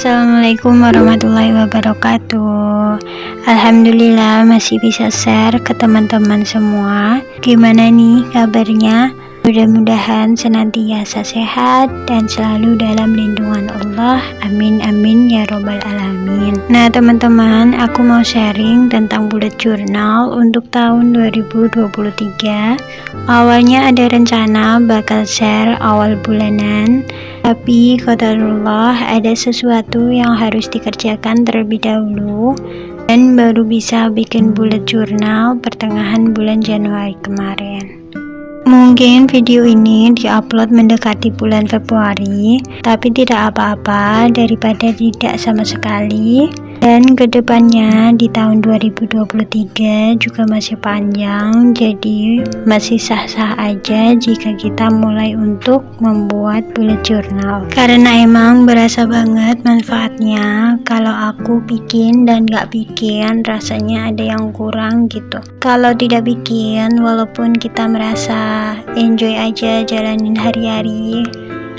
Assalamualaikum warahmatullahi wabarakatuh. Alhamdulillah masih bisa share ke teman-teman semua. Gimana nih kabarnya? Mudah-mudahan senantiasa sehat dan selalu dalam lindungan Allah. Amin amin ya robbal alamin. Nah teman-teman, aku mau sharing tentang bullet journal untuk tahun 2023. Awalnya ada rencana bakal share awal bulanan, tapi qadarullah ada sesuatu yang harus dikerjakan terlebih dahulu dan baru bisa bikin bullet journal pertengahan bulan Januari kemarin. Mungkin video ini diupload mendekati bulan Februari, tapi tidak apa-apa daripada tidak sama sekali. Dan kedepannya di tahun 2023 juga masih panjang, jadi masih sah-sah aja jika kita mulai untuk membuat bullet journal. Karena emang berasa banget manfaatnya. Kalau aku bikin dan gak bikin, rasanya ada yang kurang gitu. Kalau tidak bikin, walaupun kita merasa enjoy aja jalanin hari-hari,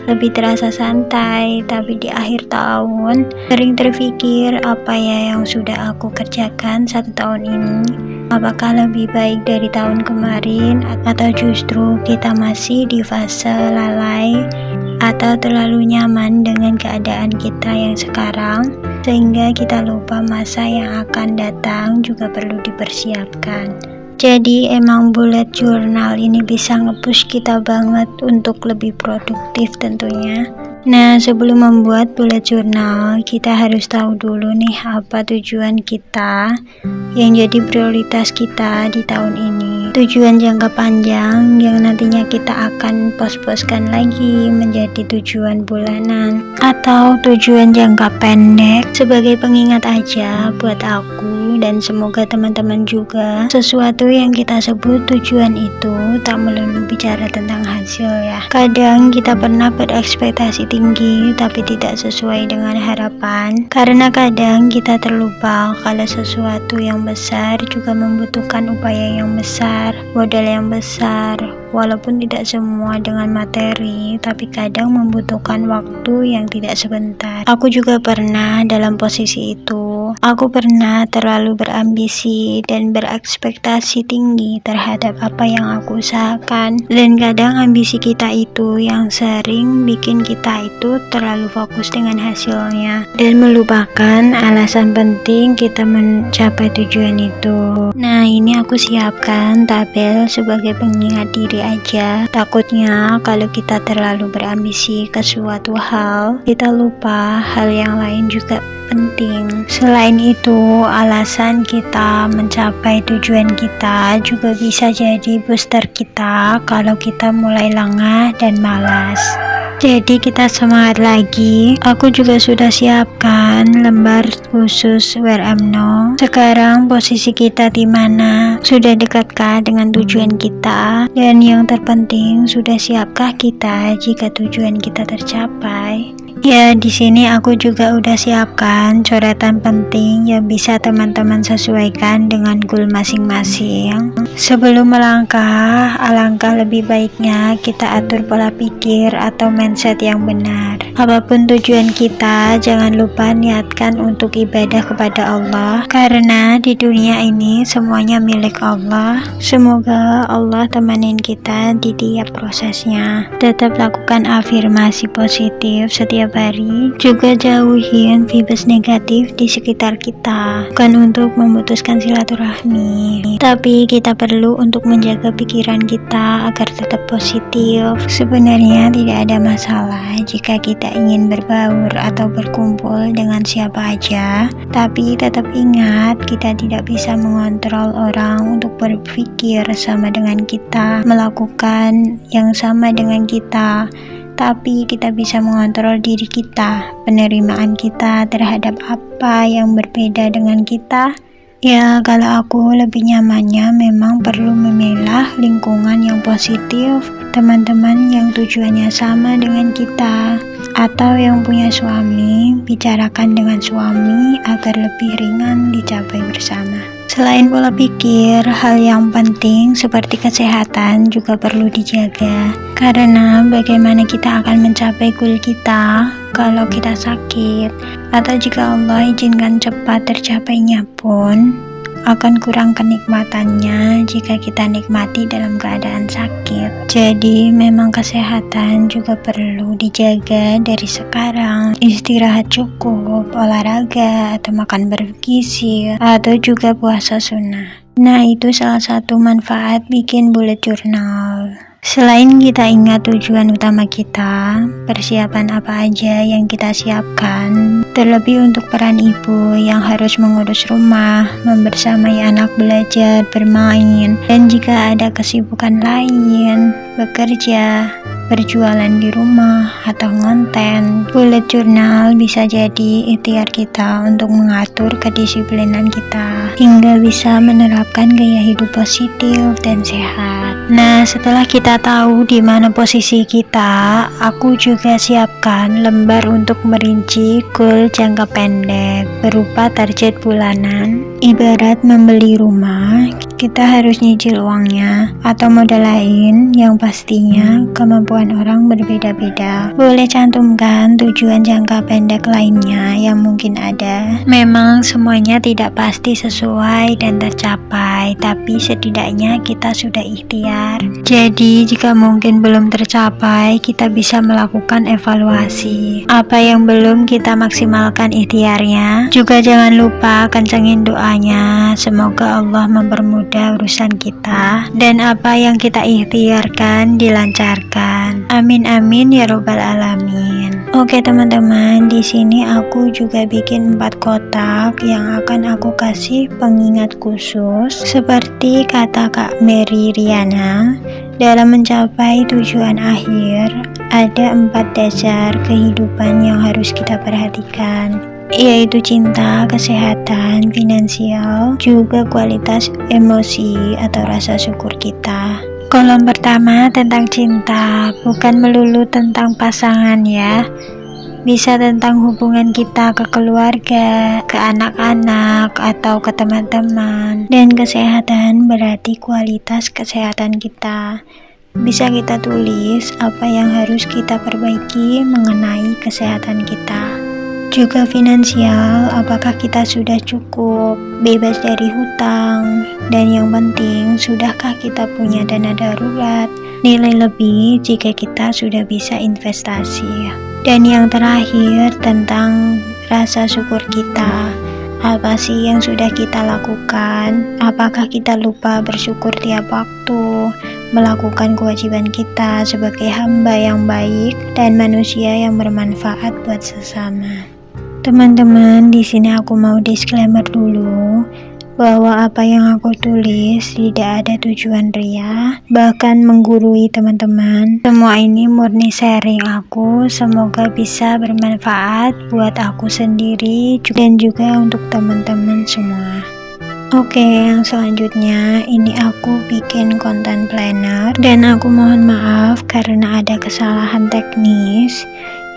lebih terasa santai, tapi di akhir tahun sering terpikir apa ya yang sudah aku kerjakan 1 tahun ini, apakah lebih baik dari tahun kemarin atau justru kita masih di fase lalai atau terlalu nyaman dengan keadaan kita yang sekarang sehingga kita lupa masa yang akan datang juga perlu dipersiapkan. Jadi emang bullet journal ini bisa nge-push kita banget untuk lebih produktif tentunya. Nah sebelum membuat bullet journal, kita harus tahu dulu nih apa tujuan kita yang jadi prioritas kita di tahun ini. Tujuan jangka panjang yang nantinya kita akan pos-poskan lagi menjadi tujuan bulanan, atau tujuan jangka pendek sebagai pengingat aja buat aku dan semoga teman-teman juga. Sesuatu yang kita sebut tujuan itu tak melulu bicara tentang hasil ya. Kadang kita pernah berekspektasi tinggi tapi tidak sesuai dengan harapan, karena kadang kita terlupa kalau sesuatu yang besar juga membutuhkan upaya yang besar, modal yang besar. Walaupun tidak semua dengan materi, tapi kadang membutuhkan waktu yang tidak sebentar. Aku juga pernah dalam posisi itu. Aku pernah terlalu berambisi dan berekspektasi tinggi terhadap apa yang aku usahakan. Dan kadang ambisi kita itu yang sering bikin kita itu terlalu fokus dengan hasilnya dan melupakan alasan penting kita mencapai tujuan itu. Nah ini aku siapkan tabel sebagai pengingat diri aja. Takutnya kalau kita terlalu berambisi ke suatu hal, kita lupa hal yang lain juga penting. Selain itu, alasan kita mencapai tujuan kita juga bisa jadi booster kita kalau kita mulai lengah dan malas. Jadi kita semangat lagi. Aku juga sudah siapkan lembar khusus Where I'm Now. Sekarang posisi kita di mana? Sudah dekatkah dengan tujuan kita? Dan yang terpenting, sudah siapkah kita jika tujuan kita tercapai? Ya, di sini aku juga udah siapkan coretan penting yang bisa teman-teman sesuaikan dengan goal masing-masing. Sebelum melangkah, alangkah lebih baiknya kita atur pola pikir atau mindset yang benar. Apapun tujuan kita, jangan lupa niatkan untuk ibadah kepada Allah, karena di dunia ini semuanya milik Allah. Semoga Allah temanin kita di tiap prosesnya. Tetap lakukan afirmasi positif setiap hari, juga jauhin vibes negatif di sekitar kita. Bukan untuk memutuskan silaturahmi, tapi kita perlu untuk menjaga pikiran kita agar tetap positif. Sebenarnya tidak ada masalah jika kita ingin berbaur atau berkumpul dengan siapa aja, tapi tetap ingat kita tidak bisa mengontrol orang untuk berpikir sama dengan kita, melakukan yang sama dengan kita. Tapi kita bisa mengontrol diri kita, penerimaan kita terhadap apa yang berbeda dengan kita. Ya, kalau aku lebih nyamannya memang perlu memilah lingkungan yang positif, teman-teman yang tujuannya sama dengan kita, atau yang punya suami, bicarakan dengan suami agar lebih ringan dicapai bersama. Selain pola pikir, hal yang penting seperti kesehatan juga perlu dijaga. Karena bagaimana kita akan mencapai goal kita kalau kita sakit, atau jika Allah izinkan cepat tercapainya pun akan kurang kenikmatannya jika kita nikmati dalam keadaan sakit. Jadi memang kesehatan juga perlu dijaga dari sekarang. Istirahat cukup, olahraga atau makan bergizi, atau juga puasa sunnah. Nah, itu salah satu manfaat bikin bullet journal. Selain kita ingat tujuan utama kita, persiapan apa aja yang kita siapkan, terlebih untuk peran ibu yang harus mengurus rumah, membersamai anak belajar, bermain, dan jika ada kesibukan lain, bekerja, berjualan di rumah, atau ngonten, bullet journal bisa jadi ikhtiar kita untuk mengatur kedisiplinan kita, hingga bisa menerapkan gaya hidup positif dan sehat. Nah, setelah kita tahu di mana posisi kita, aku juga siapkan lembar untuk merinci goal jangka pendek berupa target bulanan. Ibarat membeli rumah, kita harus nyicil uangnya atau modal lain yang pastinya kemampuan orang berbeda-beda. Boleh cantumkan tujuan jangka pendek lainnya yang mungkin ada. Memang semuanya tidak pasti sesuai dan tercapai, tapi setidaknya kita sudah ikhtiar. Jadi jika mungkin belum tercapai, kita bisa melakukan evaluasi apa yang belum kita maksimalkan ikhtiarnya. Juga jangan lupa kencengin doanya, semoga Allah mempermudah urusan kita dan apa yang kita ikhtiarkan dilancarkan. Amin amin ya robbal alamin. Oke teman-teman, di sini aku juga bikin 4 kotak yang akan aku kasih pengingat khusus seperti kata Kak Mary Riana. Dalam mencapai tujuan akhir, ada 4 dasar kehidupan yang harus kita perhatikan, yaitu cinta, kesehatan, finansial, juga kualitas emosi atau rasa syukur kita. Kolom pertama tentang cinta, bukan melulu tentang pasangan ya. Bisa tentang hubungan kita ke keluarga, ke anak-anak, atau ke teman-teman. Dan kesehatan berarti kualitas kesehatan kita. Bisa kita tulis apa yang harus kita perbaiki mengenai kesehatan kita. Juga finansial, apakah kita sudah cukup, bebas dari hutang, dan yang penting, sudahkah kita punya dana darurat, nilai lebih jika kita sudah bisa investasi. Dan yang terakhir tentang rasa syukur kita. Apa sih yang sudah kita lakukan? Apakah kita lupa bersyukur tiap waktu, melakukan kewajiban kita sebagai hamba yang baik dan manusia yang bermanfaat buat sesama? Teman-teman, di sini aku mau disclaimer dulu bahwa apa yang aku tulis tidak ada tujuan ria, bahkan menggurui teman-teman. Semua ini murni sharing aku, semoga bisa bermanfaat buat aku sendiri dan juga untuk teman-teman semua. Oke, yang selanjutnya ini aku bikin konten planner dan aku mohon maaf karena ada kesalahan teknis.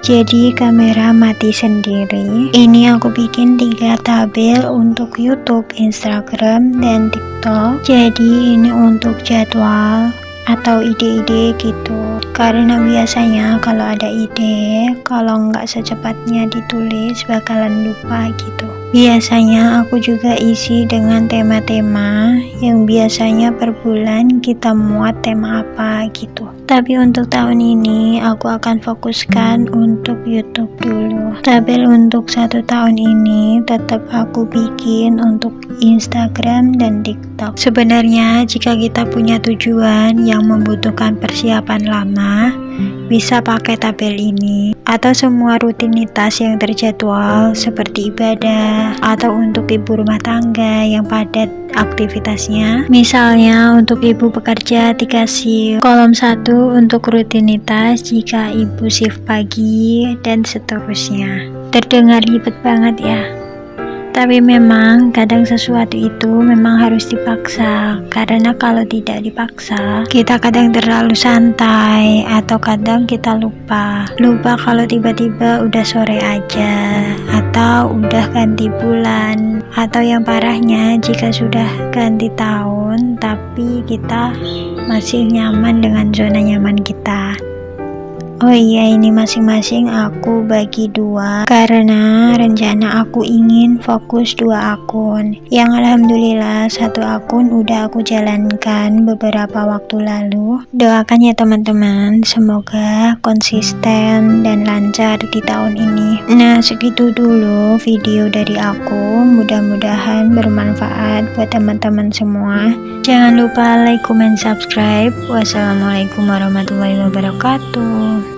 Jadi kamera mati sendiri. Ini aku bikin 3 tabel untuk YouTube, Instagram, dan TikTok. Jadi ini untuk jadwal atau ide-ide gitu. Karena biasanya kalau ada ide, kalau nggak secepatnya ditulis bakalan lupa gitu. Biasanya aku juga isi dengan tema-tema yang biasanya per bulan kita muat tema apa gitu. Tapi untuk tahun ini aku akan fokuskan untuk YouTube dulu. Tabel untuk 1 tahun ini tetap aku bikin untuk Instagram dan TikTok. Sebenarnya jika kita punya tujuan yang membutuhkan persiapan lama, bisa pakai tabel ini atau semua rutinitas yang terjadwal seperti ibadah atau untuk ibu rumah tangga yang padat aktivitasnya. Misalnya untuk ibu pekerja dikasih kolom 1 untuk rutinitas jika ibu shift pagi dan seterusnya. Terdengar ribet banget ya. Tapi memang kadang sesuatu itu memang harus dipaksa, karena kalau tidak dipaksa, kita kadang terlalu santai atau kadang kita lupa kalau tiba-tiba udah sore aja atau udah ganti bulan, atau yang parahnya jika sudah ganti tahun tapi kita masih nyaman dengan zona nyaman kita. Oh iya, ini masing-masing aku bagi dua karena rencana aku ingin fokus dua akun. Yang alhamdulillah satu akun udah aku jalankan beberapa waktu lalu. Doakan ya teman-teman, semoga konsisten dan lancar di tahun ini. Nah, segitu dulu video dari aku. Mudah-mudahan bermanfaat buat teman-teman semua. Jangan lupa like, comment, subscribe. Wassalamualaikum warahmatullahi wabarakatuh.